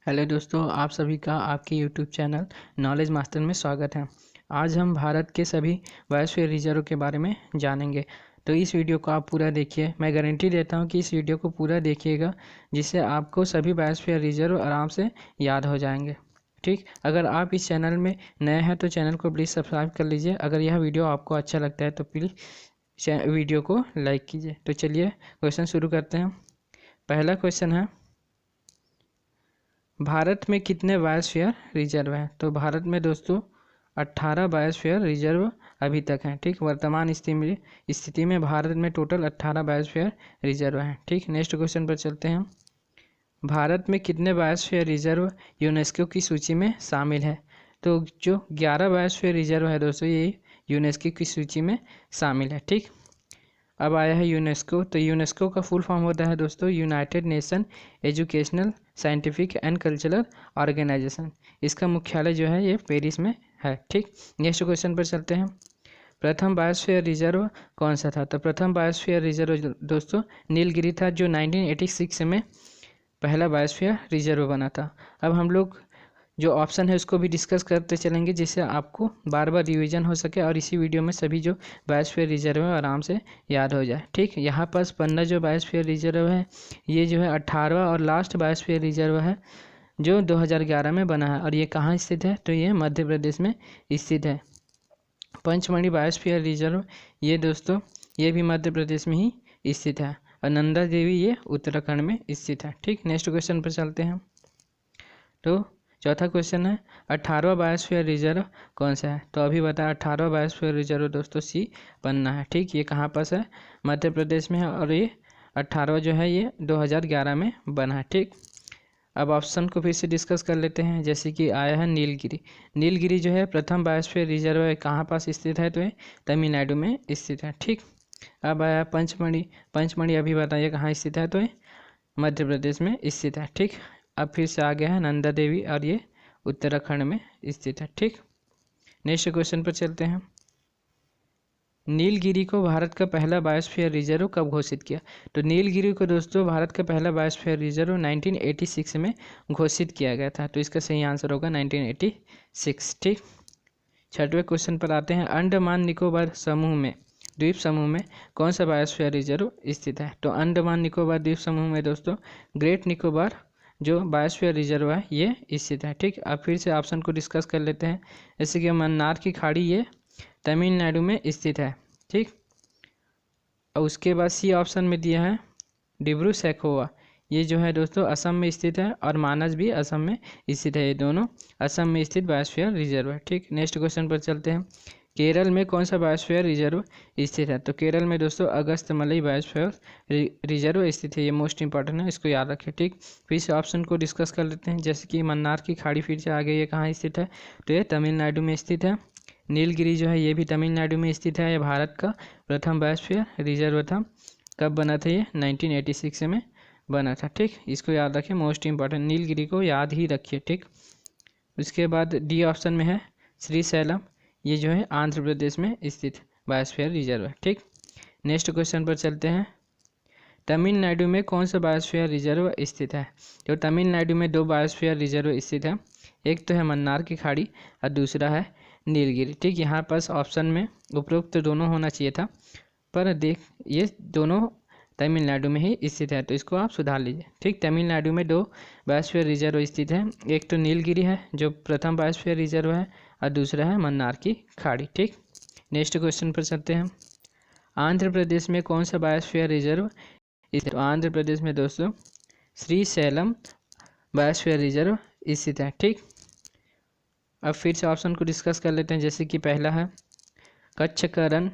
Hello दोस्तों, आप सभी का आपके यूट्यूब चैनल नॉलेज मास्टर में स्वागत है। आज हम भारत के सभी बायोस्फीयर रिजर्व के बारे में जानेंगे। तो इस वीडियो को आप पूरा देखिए। मैं गारंटी देता हूं कि इस वीडियो को पूरा देखिएगा, जिससे आपको सभी बायोस्फीयर रिजर्व आराम से याद हो जाएंगे। ठीक, अगर आप इस चैनल में नए हैं तो चैनल को प्लीज़ सब्सक्राइब कर लीजिए। अगर यह वीडियो आपको अच्छा लगता है तो प्लीज़ वीडियो को लाइक कीजिए। तो चलिए क्वेश्चन शुरू करते हैं। पहला क्वेश्चन है, भारत में कितने बायोस्फीयर रिजर्व हैं? तो भारत में दोस्तों 18 बायोस्फीयर रिजर्व अभी तक हैं। ठीक, वर्तमान स्थिति में भारत में टोटल 18 बायोस्फीयर रिजर्व हैं। ठीक, नेक्स्ट क्वेश्चन पर चलते हैं। भारत में कितने बायोस्फीयर रिजर्व यूनेस्को की सूची में शामिल है? तो जो 11 बायोस्फीयर रिजर्व है दोस्तों, ये यूनेस्को की सूची में शामिल है। ठीक, अब आया है यूनेस्को। तो यूनेस्को का फुल फॉर्म होता है दोस्तों United Nation Educational Scientific and Cultural Organisation. इसका मुख्यालय जो है ये पेरिस में है। ठीक, नेक्स्ट क्वेश्चन पर चलते हैं। प्रथम बायोस्फीयर रिजर्व कौन सा था? तो प्रथम बायोस्फीयर रिजर्व दोस्तों नीलगिरी था, जो 1986 में पहला बायोस्फीयर रिजर्व बना था। अब हम लोग जो ऑप्शन है उसको भी डिस्कस करते चलेंगे, जिससे आपको बार बार रिवीजन हो सके और इसी वीडियो में सभी जो बायोस्फीयर रिजर्व है आराम से याद हो जाए। ठीक, यहाँ पास 15 जो बायोस्फीयर रिजर्व है, ये जो है 18वां और लास्ट बायोस्फीयर रिजर्व है जो 2011 में बना है। और ये कहाँ स्थित है? तो ये मध्य प्रदेश में स्थित है। पंचमढ़ी बायोस्फीयर रिजर्व ये दोस्तों ये भी मध्य प्रदेश में ही स्थित है। और नंदा देवी ये उत्तराखंड में स्थित है। ठीक, नेक्स्ट क्वेश्चन पर चलते हैं। तो चौथा क्वेश्चन है, 18वां बायोस्फीयर रिजर्व कौन सा है? तो अभी बताया 18वां बायोस्फीयर रिजर्व दोस्तों सी पन्ना है। ठीक, ये कहाँ पास है? मध्य प्रदेश में है। और ये 18वां जो है ये 2011 में बना है। ठीक, अब ऑप्शन को फिर से डिस्कस कर लेते हैं। जैसे कि आया है नीलगिरी। नीलगिरी जो है प्रथम बायोस्फीयर रिजर्व है, कहाँ पास स्थित है? तो ये तमिलनाडु में स्थित है। ठीक, अब आया पंचमढ़ी। पंचमढ़ी अभी बताइए कहाँ स्थित है? तो ये मध्य प्रदेश में स्थित है। ठीक, अब फिर से आ गया है नंदा देवी और ये उत्तराखंड में स्थित है। ठीक, नेक्स्ट क्वेश्चन पर चलते हैं। नीलगिरी को भारत का पहला बायोस्फीयर रिजर्व कब घोषित किया? तो नीलगिरी को दोस्तों भारत का पहला बायोस्फीयर रिजर्व 1986 में घोषित किया गया था। तो इसका सही आंसर होगा 1986। ठीक, छठवें क्वेश्चन पर आते हैं। अंडमान निकोबार समूह में द्वीप समूह में कौन सा बायोस्फीयर रिजर्व स्थित है? तो अंडमान निकोबार द्वीप समूह में दोस्तों ग्रेट निकोबार जो बायोस्फीयर रिजर्व है ये स्थित है। ठीक, अब फिर से ऑप्शन को डिस्कस कर लेते हैं। जैसे कि मन्नार की खाड़ी ये तमिलनाडु में स्थित है। ठीक, और उसके बाद सी ऑप्शन में दिया है डिब्रू सैखोवा, ये जो है दोस्तों असम में स्थित है। और मानस भी असम में स्थित है। ये दोनों असम में स्थित बायोस्फीयर रिजर्व है। ठीक, नेक्स्ट क्वेश्चन पर चलते हैं। केरल में कौन सा बायोस्फीयर रिजर्व स्थित है? तो केरल में दोस्तों अगस्तमलई बायोस्फीयर रिजर्व स्थित है। ये मोस्ट इंपॉर्टेंट है, इसको याद रखें। ठीक, फिर से ऑप्शन को डिस्कस कर लेते हैं। जैसे कि मन्नार की खाड़ी फिर से आगे, ये कहाँ स्थित है? तो ये तमिलनाडु में स्थित है। नीलगिरी जो है ये भी तमिलनाडु में स्थित है। ये भारत का प्रथम बायोस्फीयर रिजर्व था। कब बना था? ये 1986 में बना था। ठीक, इसको याद रखें, मोस्ट इंपॉर्टेंट, नीलगिरी को याद ही रखिए। ठीक, उसके बाद डी ऑप्शन में है श्रीशैलम, ये जो है आंध्र प्रदेश में स्थित बायोस्फीयर रिजर्व है। ठीक, नेक्स्ट क्वेश्चन पर चलते हैं। तमिलनाडु में कौन सा बायोस्फीयर रिजर्व स्थित है? तो तमिलनाडु में दो बायोस्फीयर रिजर्व स्थित है। एक तो है मन्नार की खाड़ी और दूसरा है नीलगिरी। ठीक, यहाँ पास ऑप्शन में उपरोक्त तो दोनों होना चाहिए था, पर देख ये दोनों तमिलनाडु में ही स्थित है, तो इसको आप सुधार लीजिए। ठीक, तमिलनाडु में दो बायोस्फीयर रिजर्व स्थित है। एक तो नीलगिरी है जो प्रथम बायोस्फीयर रिजर्व है, और दूसरा है मन्नार की खाड़ी। ठीक, नेक्स्ट क्वेश्चन पर चलते हैं। आंध्र प्रदेश में कौन सा बायोस्फीयर रिजर्व स्थित? तो आंध्र प्रदेश में दोस्तों श्रीशैलम बायोस्फीयर रिजर्व स्थित है। ठीक, अब फिर से ऑप्शन को डिस्कस कर लेते हैं। जैसे कि पहला है कच्छ का रण,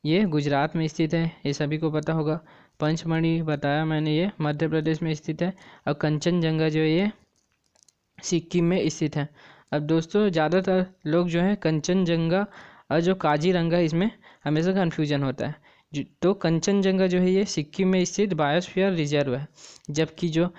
ये गुजरात में स्थित है, ये सभी को पता होगा। पंचमढ़ी बताया मैंने, ये मध्य प्रदेश में स्थित है। और कंचनजंगा जो है ये सिक्किम में स्थित है। अब दोस्तों ज़्यादातर लोग जो है कंचनजंगा और जो काजीरंगा इसमें हमेशा कन्फ्यूजन होता है। तो कंचनजंगा जो है ये सिक्किम में स्थित बायोस्फीयर रिजर्व है, जबकि जो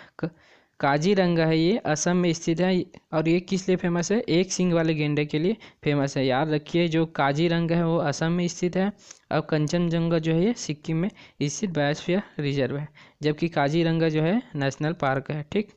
काजीरंगा है ये असम में स्थित है। और ये किस लिए फेमस है? एक सींग वाले गेंडे के लिए फेमस है। याद रखिए, जो काजीरंगा है वो असम में स्थित है और कंचनजंगा जो है ये सिक्किम में स्थित बायोस्फीयर रिजर्व है, जबकि काजीरंगा जो है नेशनल पार्क है। ठीक,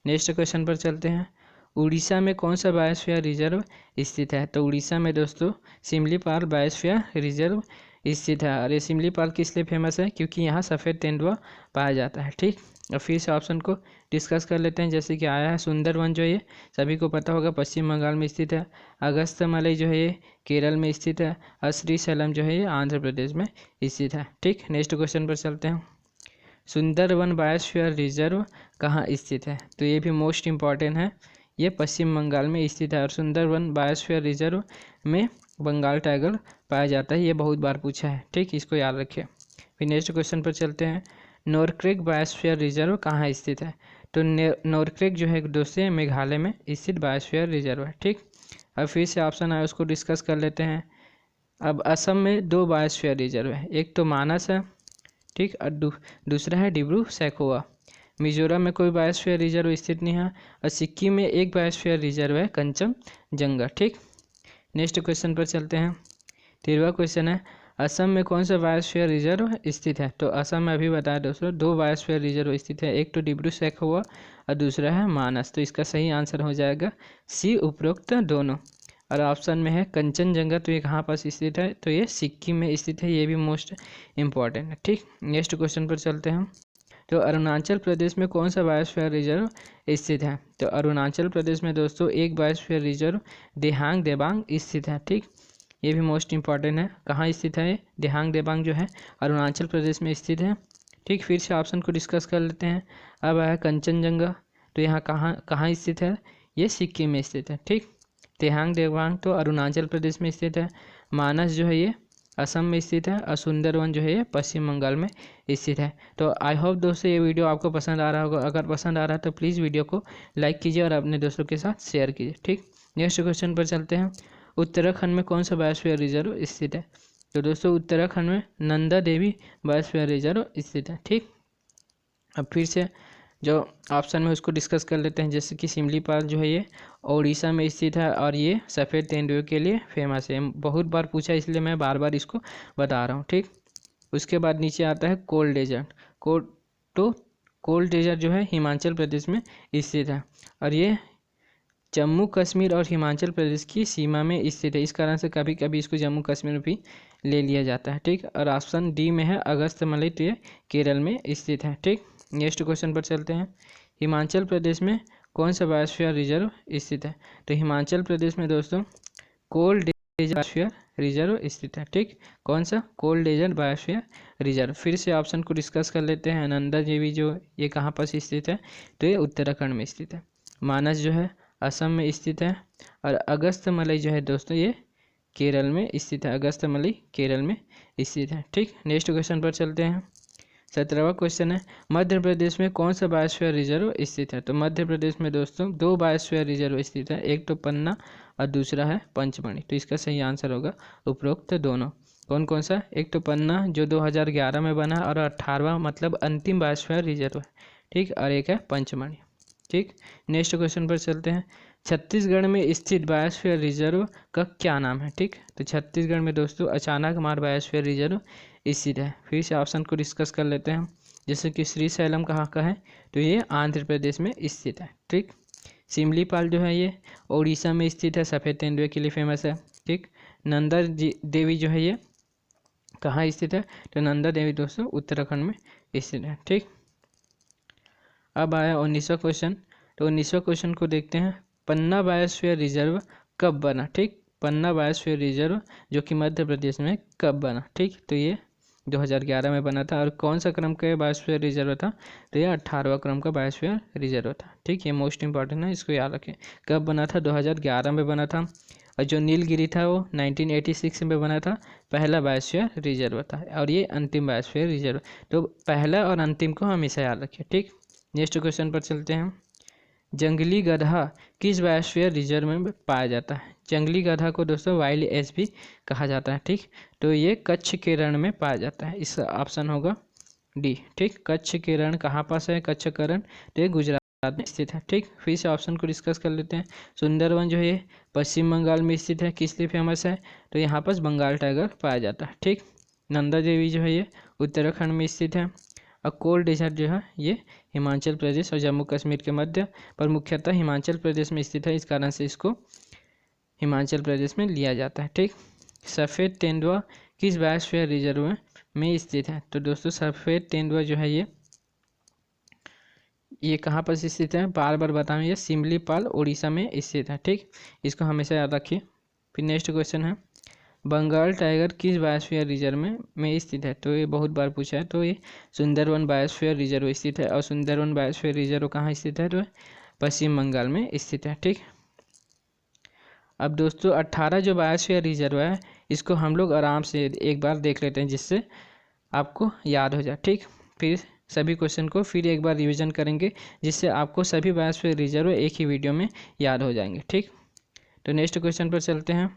नेक्स्ट क्वेश्चन पर चलते हैं। उड़ीसा में कौन सा बायोस्फीयर रिजर्व स्थित है? तो उड़ीसा में दोस्तों सिमलीपाल बायोस्फीयर रिजर्व स्थित है। और ये सिमलीपाल किस लिए फेमस है? क्योंकि यहाँ सफ़ेद तेंदुआ पाया जाता है। ठीक, और फिर से ऑप्शन को डिस्कस कर लेते हैं। जैसे कि आया है सुंदरवन जो ये सभी को पता होगा पश्चिम बंगाल में स्थित है। अगस्त्यमलई जो है ये केरल में स्थित है। और श्रीशैलम जो है ये आंध्र प्रदेश में स्थित है। ठीक, नेक्स्ट क्वेश्चन पर चलते हैं। सुंदरवन बायोस्फीयर रिजर्व कहाँ स्थित है? तो ये भी मोस्ट इम्पॉर्टेंट है। ये पश्चिम बंगाल में स्थित है। और सुंदरवन बायोस्फीयर रिजर्व में बंगाल टाइगर पाया जाता है। ये बहुत बार पूछा है। ठीक, इसको याद रखिए। फिर नेक्स्ट क्वेश्चन पर चलते हैं। नोरक्रेक बायोस्फीयर रिजर्व कहाँ स्थित है? तो नोरक्रेक जो है दोस्तों मेघालय में स्थित बायोस्फीयर रिजर्व है। ठीक, अब फिर से ऑप्शन आए उसको डिस्कस कर लेते हैं। अब असम में 2 बायोस्फीयर रिजर्व है, एक तो मानस है, ठीक, और दूसरा है डिब्रू सैखोवा। मिजोरम में कोई बायोस्फीयर रिजर्व स्थित नहीं है। और सिक्किम में एक बायोस्फीयर रिजर्व है, कंचनजंगा। ठीक, नेक्स्ट क्वेश्चन पर चलते हैं। 13वां क्वेश्चन है, असम में कौन सा बायोस्फीयर रिजर्व स्थित है? तो असम में अभी बताया दोस्तों 2 बायोस्फीयर रिजर्व स्थित है, एक तो डिब्रू सैखोवा और दूसरा है मानस। तो इसका सही आंसर हो जाएगा सी, उपरोक्त दोनों। और ऑप्शन में है कंचनजंगा, तो ये कहाँ पास स्थित है? तो ये सिक्किम में स्थित है। ये भी मोस्ट इम्पॉर्टेंट है। ठीक, नेक्स्ट क्वेश्चन पर चलते हैं। तो अरुणाचल प्रदेश में कौन सा बायोस्फीयर रिजर्व स्थित है? तो अरुणाचल प्रदेश में दोस्तों एक बायोस्फीयर रिजर्व देहांग देबांग स्थित है। ठीक, ये भी मोस्ट इम्पॉर्टेंट है। कहाँ स्थित है? देहांग देबांग जो है अरुणाचल प्रदेश में स्थित है। ठीक, फिर से ऑप्शन को डिस्कस कर लेते हैं। अब आया कंचनजंगा, तो यहाँ कहाँ स्थित है? ये सिक्किम में स्थित है। ठीक, देहांग देबांग तो अरुणाचल प्रदेश में स्थित है। मानस जो है ये असम में स्थित है। और सुंदरवन जो है ये पश्चिम बंगाल में स्थित है। तो आई होप दोस्तों ये वीडियो आपको पसंद आ रहा होगा। अगर पसंद आ रहा है तो प्लीज़ वीडियो को लाइक कीजिए और अपने दोस्तों के साथ शेयर कीजिए। ठीक, नेक्स्ट क्वेश्चन पर चलते हैं। उत्तराखंड में कौन सा बायोस्फीयर रिजर्व स्थित है? तो दोस्तों उत्तराखंड में नंदा देवी बायोस्फीयर रिजर्व स्थित है। ठीक, अब फिर से जो ऑप्शन में उसको डिस्कस कर लेते हैं। जैसे कि सिमलीपाल जो है ये उड़ीसा में स्थित है और ये सफ़ेद तेंदुए के लिए फेमस है। बहुत बार पूछा इसलिए मैं बार बार इसको बता रहा हूँ। ठीक, उसके बाद नीचे आता है कोल्ड डेजर्ट। कोल्ड डेजर्ट जो है हिमाचल प्रदेश में स्थित है। और ये जम्मू कश्मीर और हिमाचल प्रदेश की सीमा में स्थित है। इस कारण से कभी कभी इसको जम्मू कश्मीर भी ले लिया जाता है। ठीक, और ऑप्शन डी में है अगस्त्यमलई, तो ये केरल में स्थित है। ठीक, नेक्स्ट क्वेश्चन पर चलते हैं। हिमाचल प्रदेश में कौन सा बायोस्फीयर रिजर्व स्थित है? तो हिमाचल प्रदेश में दोस्तों कोल्ड डेजर्ट बायोस्फीयर रिजर्व स्थित है। ठीक, कौन सा? Cold desert biosphere reserve. फिर से ऑप्शन को डिस्कस कर लेते हैं। नंदा देवी जो ये कहाँ पर स्थित है? तो ये उत्तराखंड में स्थित है। मानस जो है असम में स्थित है। और अगस्त्यमलई जो है दोस्तों ये केरल में स्थित है। अगस्त्यमलई केरल में स्थित है। ठीक, नेक्स्ट क्वेश्चन पर चलते हैं। 17वां क्वेश्चन है, मध्य प्रदेश में कौन सा बायोस्फीयर रिजर्व स्थित है? तो मध्य प्रदेश में दोस्तों 2 बायोस्फीयर रिजर्व स्थित है, एक तो पन्ना और दूसरा है पंचमढ़ी। तो इसका सही आंसर होगा उपरोक्त दोनों। कौन कौन सा? एक तो पन्ना जो 2011 में बना और 18वां मतलब अंतिम बायोस्फीयर रिजर्व है। ठीक, और एक है पंचमढ़ी। ठीक, नेक्स्ट क्वेश्चन पर चलते हैं। छत्तीसगढ़ में स्थित बायोस्फीयर रिजर्व का क्या नाम है? ठीक, तो छत्तीसगढ़ में दोस्तों अचानक मार बायोस्फीयर रिजर्व स्थित है। फिर से ऑप्शन को डिस्कस कर लेते हैं। जैसे कि श्रीशैलम कहाँ का है? तो ये आंध्र प्रदेश में स्थित है। ठीक, सिमलीपाल जो है ये उड़ीसा में स्थित है, सफ़ेद तेंदुए के लिए फेमस है। ठीक, नंदा देवी जो है ये कहाँ स्थित है? तो नंदा देवी दोस्तों उत्तराखंड में स्थित है। ठीक, अब आया 19वां क्वेश्चन। तो 19वां क्वेश्चन को देखते हैं। पन्ना बायोस्फीयर रिजर्व कब बना? ठीक, पन्ना बायोस्फीयर रिजर्व जो कि मध्य प्रदेश में कब बना? ठीक, तो ये 2011 में बना था। और कौन सा क्रम का बायोस्फीयर रिजर्व था? तो ये 18वां क्रम का बायोस्फीयर रिजर्व था। ठीक, ये मोस्ट इंपॉर्टेंट है, इसको याद रखें। कब बना था? 2011 में बना था। और जो नीलगिरी था वो 1986 में बना था, पहला बायोस्फीयर रिजर्व था। और ये अंतिम बायोस्फीयर रिजर्व। तो पहला और अंतिम को हमेशा याद रखें। ठीक, नेक्स्ट क्वेश्चन पर चलते हैं। जंगली गधा किस बायोस्फीयर रिजर्व में पाया जाता है? जंगली गधा को दोस्तों वाइल्ड एस भी कहा जाता है। ठीक, तो ये कच्छ के रण में पाया जाता है। इस ऑप्शन होगा डी। ठीक, कच्छ के रण कहाँ पास है? कच्छ का रण तो ये गुजरात में स्थित है। ठीक, फिर से ऑप्शन को डिस्कस कर लेते हैं। सुंदरवन जो है पश्चिम बंगाल में स्थित है, किस लिए फेमस है? तो यहाँ पर बंगाल टाइगर पाया जाता है। ठीक, नंदा देवी जो है ये उत्तराखंड में स्थित है। और कोल्ड डेजर्ट जो है ये हिमाचल प्रदेश और जम्मू कश्मीर के मध्य, पर मुख्यतः हिमाचल प्रदेश में स्थित है, इस कारण से इसको हिमाचल प्रदेश में लिया जाता है। ठीक, सफ़ेद तेंदुआ किस बायोस्फीयर रिजर्व में स्थित है? तो दोस्तों सफ़ेद तेंदुआ जो है ये कहाँ पर स्थित है? बार बार बताऊँ, ये सिमलीपाल उड़ीसा में स्थित है। ठीक, इसको हमेशा याद रखिए। फिर नेक्स्ट क्वेश्चन है, बंगाल टाइगर किस बायोस्फीयर रिजर्व में स्थित है? तो ये बहुत बार पूछा है। तो ये सुंदरवन बायोस्फीयर रिजर्व स्थित है, और सुंदरवन बायोस्फीयर रिजर्व कहाँ स्थित है? तो पश्चिम बंगाल में स्थित है। ठीक, अब दोस्तों 18 जो बायोस्फीयर रिजर्व है इसको हम लोग आराम से एक बार देख लेते हैं, जिससे आपको याद हो जाए। ठीक, फिर सभी क्वेश्चन को फिर एक बार रिवीजन करेंगे, जिससे आपको सभी बायोस्फीयर रिजर्व एक ही वीडियो में याद हो जाएंगे। ठीक, तो नेक्स्ट क्वेश्चन पर चलते हैं,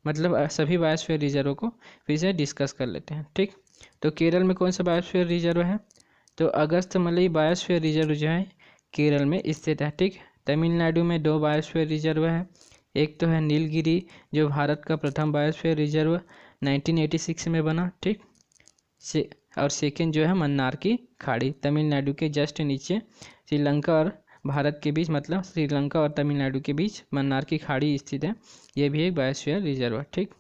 मतलब सभी बायोस्फीयर रिजर्व को फिर से डिस्कस कर लेते हैं। ठीक, तो केरल में कौन सा बायोस्फीयर रिजर्व है? तो अगस्थमलई बायोस्फीयर रिजर्व जो है केरल में स्थित है। ठीक, तमिलनाडु में 2 बायोस्फीयर रिजर्व है, एक तो है नीलगिरी जो भारत का प्रथम बायोस्फीयर रिजर्व 1986 में बना। ठीक, और सेकेंड जो है मन्नार की खाड़ी, तमिलनाडु के जस्ट नीचे श्रीलंका और भारत के बीच, मतलब श्रीलंका और तमिलनाडु के बीच मन्नार की खाड़ी स्थित है, ये भी एक बायोस्फीयर रिजर्व है। ठीक,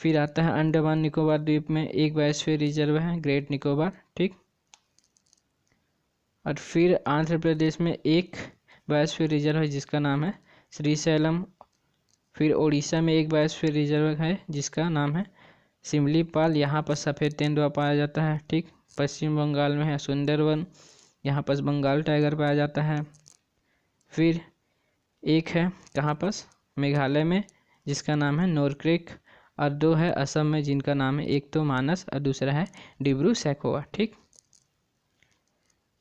फिर आता है अंडमान निकोबार द्वीप में एक बायोस्फीयर रिजर्व है, ग्रेट निकोबार। ठीक, और फिर आंध्र प्रदेश में एक बायोस्फीयर रिजर्व है जिसका नाम है श्रीशैलम। फिर उड़ीसा में एक बायोस्फीयर रिजर्व है जिसका नाम है सिमलीपाल, यहाँ पर सफ़ेद तेंदुआ पाया जाता है। ठीक, पश्चिम बंगाल में है सुंदरवन, यहाँ पर बंगाल टाइगर पाया जाता है। फिर एक है कहाँ पर? मेघालय में, जिसका नाम है नोरक्रेक, और 2 है असम में जिनका नाम है, एक तो मानस और दूसरा है डिब्रू सैखोवा। ठीक,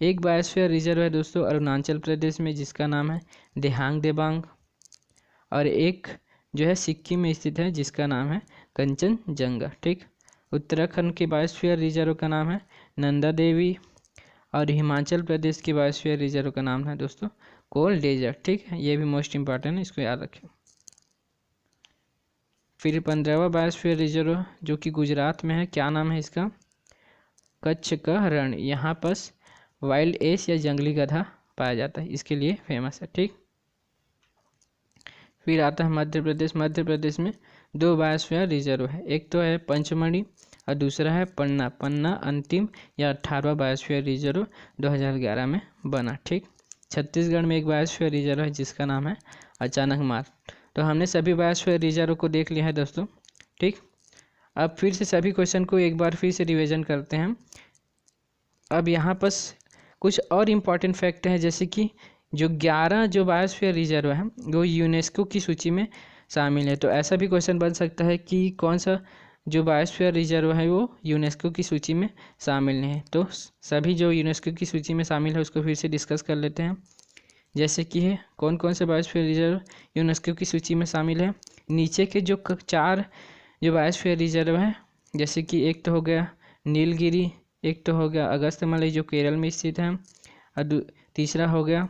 एक बायोस्फीयर रिजर्व है दोस्तों अरुणाचल प्रदेश में जिसका नाम है देहांग देबांग, और एक जो है सिक्किम में स्थित है जिसका नाम है कंचनजंगा। ठीक, उत्तराखंड के बायोस्फीयर रिजर्व का नाम है नंदा देवी, और हिमाचल प्रदेश के बायोस्फीयर रिजर्व का नाम है दोस्तों कोल डेजर्ट। ठीक है, ये भी मोस्ट इंपॉर्टेंट है, इसको याद रखें। फिर 15वां बायोस्फीयर रिजर्व जो कि गुजरात में है, क्या नाम है इसका? कच्छ का रण, यहाँ पर वाइल्ड एस या जंगली गधा पाया जाता है, इसके लिए फेमस है। ठीक, फिर आता है मध्य प्रदेश। मध्य प्रदेश में 2 बायोस्फीयर रिजर्व है, एक तो है पंचमढ़ी और दूसरा है पन्ना। पन्ना अंतिम या 18वां बायोस्फीयर रिजर्व 2011 में बना। ठीक, छत्तीसगढ़ में एक बायोस्फीयर रिजर्व है जिसका नाम है अचानक मार। तो हमने सभी बायोस्फीयर रिजर्व को देख लिया है दोस्तों। ठीक, अब फिर से सभी क्वेश्चन को एक बार फिर से रिवीजन करते हैं। अब यहाँ पर कुछ और इम्पॉर्टेंट फैक्ट हैं, जैसे कि जो 11 जो बायोस्फीयर रिजर्व है वो यूनेस्को की सूची में शामिल है। तो ऐसा भी क्वेश्चन बन सकता है कि कौन सा जो बायोस्फीयर रिजर्व है वो यूनेस्को की सूची में शामिल नहीं है। तो सभी जो यूनेस्को की सूची में शामिल है उसको फिर से डिस्कस कर लेते हैं, जैसे कि है कौन कौन से बायोस्फीयर रिजर्व यूनेस्को की सूची में शामिल है। नीचे के जो 4 जो बायोस्फीयर रिजर्व है, जैसे कि एक तो हो गया नीलगिरी, एक तो हो गया अगस्थमलई जो केरल में स्थित है, और तीसरा हो गया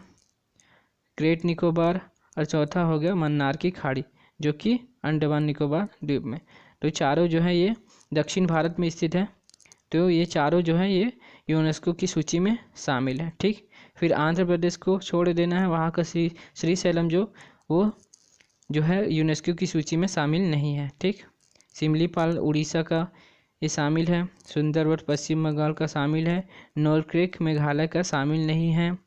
ग्रेट निकोबार, और चौथा हो गया मन्नार की खाड़ी जो कि अंडमान निकोबार द्वीप में। तो चारों जो है ये दक्षिण भारत में स्थित है, तो ये चारों जो है ये यूनेस्को की सूची में शामिल है। ठीक, फिर आंध्र प्रदेश को छोड़ देना है, वहाँ का श्रीशैलम वो जो है यूनेस्को की सूची में शामिल नहीं है। ठीक, सिमलीपाल उड़ीसा का ये शामिल है, सुंदरवन पश्चिम बंगाल का शामिल है, नोरक्रेक मेघालय का शामिल नहीं है,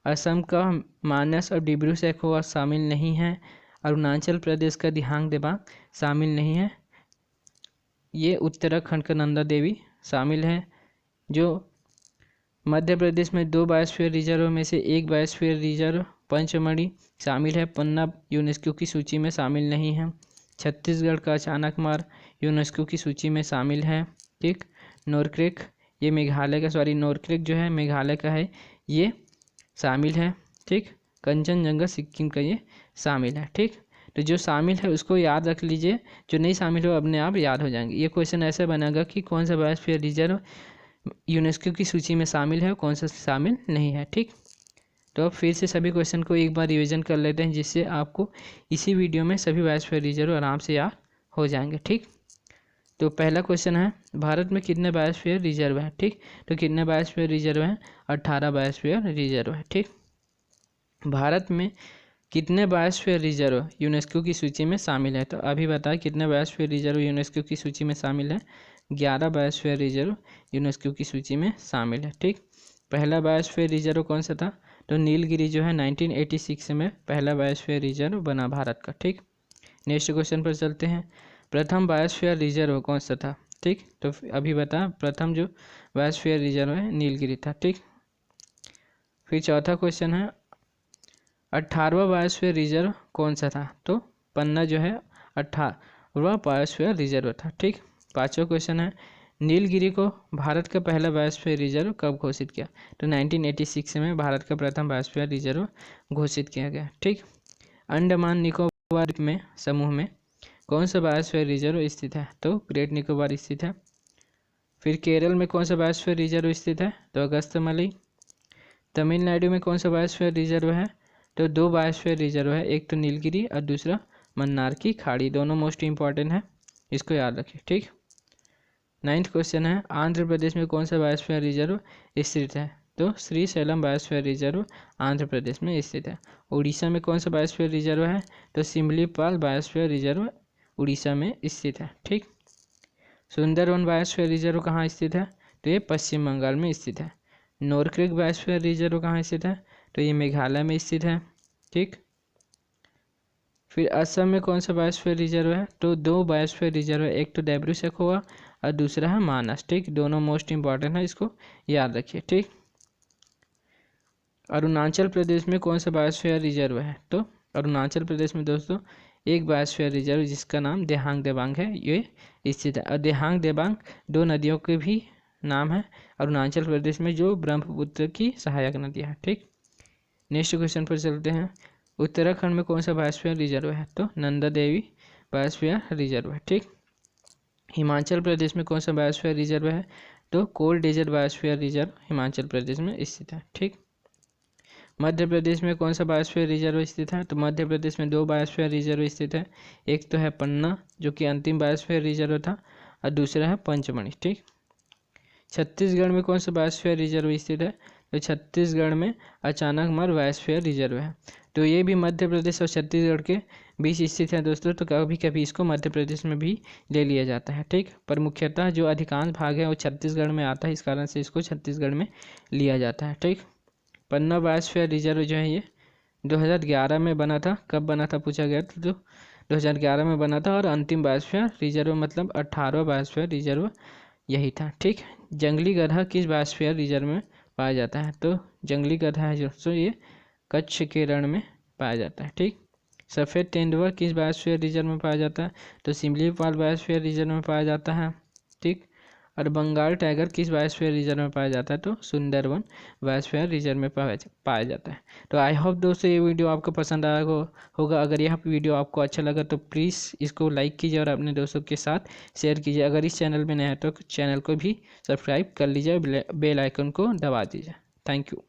असम का मानस और डिब्रू सैखोवा शामिल नहीं है, अरुणाचल प्रदेश का दिहांग देबांग शामिल नहीं है, ये उत्तराखंड का नंदा देवी शामिल है। जो मध्य प्रदेश में 2 बायोस्फीयर रिजर्व में से एक बायोस्फीयर रिजर्व पंचमढ़ी शामिल है, पन्ना यूनेस्को की सूची में शामिल नहीं है। छत्तीसगढ़ का अचानक मार यूनेस्को की सूची में शामिल है। ठीक, नोरक्रेक ये मेघालय का, नोरक्रेक जो है मेघालय का है, ये शामिल है। ठीक, कंचनजंगा सिक्किम का ये शामिल है। ठीक, तो जो शामिल है उसको याद रख लीजिए, जो नहीं शामिल हो अपने आप याद हो जाएंगे। ये क्वेश्चन ऐसे बनेगा कि कौन सा बायोस्फीयर रिजर्व यूनेस्को की सूची में शामिल है और कौन सा शामिल नहीं है। ठीक, तो अब फिर से सभी क्वेश्चन को एक बार रिवीजन कर लेते हैं, जिससे आपको इसी वीडियो में सभी बायोस्फीयर रिजर्व आराम से याद हो जाएंगे। ठीक, तो पहला क्वेश्चन है भारत में कितने बायोस्फीयर रिजर्व हैं, ठीक। तो कितने बायोस्फीयर रिजर्व हैं, 18 बायोस्फीयर रिजर्व है, ठीक। भारत में कितने बायोस्फीयर रिजर्व यूनेस्को की सूची में शामिल है, तो अभी बताएं कितने बायोस्फीयर रिजर्व यूनेस्को की सूची में शामिल है। 11 बायोस्फीयर रिजर्व यूनेस्को की सूची में शामिल है, ठीक। पहला बायोस्फीयर रिजर्व कौन सा था, तो नीलगिरी जो है 1986 में पहला बायोस्फीयर रिजर्व बना भारत का, ठीक। नेक्स्ट क्वेश्चन पर चलते हैं, प्रथम बायोस्फीयर रिजर्व कौन सा था, ठीक। तो अभी बता, प्रथम जो बायोस्फीयर रिजर्व है नीलगिरी था, ठीक। फिर चौथा क्वेश्चन है 18वां बायोस्फीयर रिजर्व कौन सा था, तो पन्ना जो है 18वां बायोस्फीयर रिजर्व था, ठीक। पांचवा क्वेश्चन है नीलगिरी को भारत का पहला बायोस्फीयर रिजर्व कब घोषित किया, तो 1986 में भारत का प्रथम बायोस्फीयर रिजर्व घोषित किया गया, ठीक। अंडमान निकोबार में समूह में कौन सा बायोस्फीयर रिजर्व स्थित है, तो ग्रेट निकोबार स्थित है। फिर केरल में कौन सा बायोस्फीयर रिजर्व स्थित है, तो अगस्त्यमलई। तमिलनाडु में कौन सा बायोस्फीयर रिजर्व है, तो 2 बायोस्फीयर रिजर्व है, एक तो नीलगिरी और दूसरा मन्नार की खाड़ी, दोनों मोस्ट इंपॉर्टेंट है, इसको याद रखिए, ठीक। 9th क्वेश्चन है आंध्र प्रदेश में कौन सा बायोस्फीयर रिजर्व स्थित है, तो श्रीशैलम बायोस्फीयर रिजर्व आंध्र प्रदेश में स्थित है। उड़ीसा में कौन सा बायोस्फीयर रिजर्व है, तो सिमलीपाल बायोस्फीयर रिजर्व उड़ीसा में स्थित है, ठीक। सुंदरवन बायोस्फीयर रिजर्व कहाँ स्थित है, तो ये पश्चिम बंगाल में स्थित है। नोरक्रिक बायोस्फीयर रिजर्व कहाँ स्थित है, तो ये मेघालय में स्थित है, ठीक। फिर असम में कौन सा बायोस्फीयर रिजर्व है, तो 2 बायोस्फीयर रिजर्व है, एक तो डेब्रू सखोवा और दूसरा है मानस, ठीक। दोनों मोस्ट इंपॉर्टेंट है, इसको याद रखिए, ठीक। अरुणाचल प्रदेश में कौन सा बायोस्फीयर रिजर्व है, तो अरुणाचल प्रदेश में दोस्तों एक बायोस्फीयर रिजर्व जिसका नाम देहांग देबांग है, ये स्थित है। और देहांग देबांग 2 नदियों के भी नाम है अरुणाचल प्रदेश में, जो ब्रह्मपुत्र की सहायक नदी है, ठीक। नेक्स्ट क्वेश्चन पर चलते हैं, उत्तराखंड में कौन सा बायोस्फीयर रिजर्व है, तो नंदा देवी बायोस्फीयर रिजर्व है, ठीक। हिमाचल प्रदेश में कौन सा बायोस्फीयर रिजर्व है, तो कोल desert biosphere reserve Himachal Pradesh में स्थित है, ठीक। मध्य प्रदेश में कौन सा बायोस्फीयर रिजर्व स्थित है, तो मध्य प्रदेश में 2 बायोस्फीयर रिजर्व स्थित है, एक तो है पन्ना जो कि अंतिम बायोस्फीयर रिजर्व था और दूसरा है पंचमढ़ी, ठीक। छत्तीसगढ़ में कौन सा बायोस्फीयर रिजर्व स्थित है, तो छत्तीसगढ़ में अचानकमार बायोस्फीयर रिजर्व है, तो ये भी मध्य प्रदेश और छत्तीसगढ़ के बीच स्थित है दोस्तों, तो कभी कभी इसको मध्य प्रदेश में भी ले लिया जाता है, ठीक। पर मुख्यतः जो अधिकांश भाग है वो छत्तीसगढ़ में आता है, इस कारण से इसको छत्तीसगढ़ में लिया जाता है, ठीक। पन्ना बायोस्फीयर रिजर्व जो है ये 2011 में बना था, कब बना था पूछा गया था, तो 2011 में बना था और अंतिम बायोस्फीयर रिजर्व मतलब 18वां बायोस्फीयर रिजर्व यही था, ठीक। जंगली गधा किस बायोस्फीयर रिजर्व में पाया जाता है, तो जंगली गधा है दोस्तों ये कच्छ के रण में पाया जाता है, ठीक। सफ़ेद तेंदुआ किस बायोस्फीयर रिजर्व में पाया जाता है, तो सिमलीपाल बायोस्फीयर रिजर्व में पाया जाता है, ठीक। और बंगाल टाइगर किस बायोस्फीयर रिजर्व में पाया जाता है, तो सुंदरवन बायोस्फीयर रिजर्व में पाया जाता है। तो आई होप दोस्तों ये वीडियो आपको पसंद आया होगा। अगर यह वीडियो आपको अच्छा लगा तो प्लीज़ इसको लाइक कीजिए और अपने दोस्तों के साथ शेयर कीजिए। अगर इस चैनल में नया है तो चैनल को भी सब्सक्राइब कर लीजिए, बेल आइकन को दबा दीजिए। Thank you.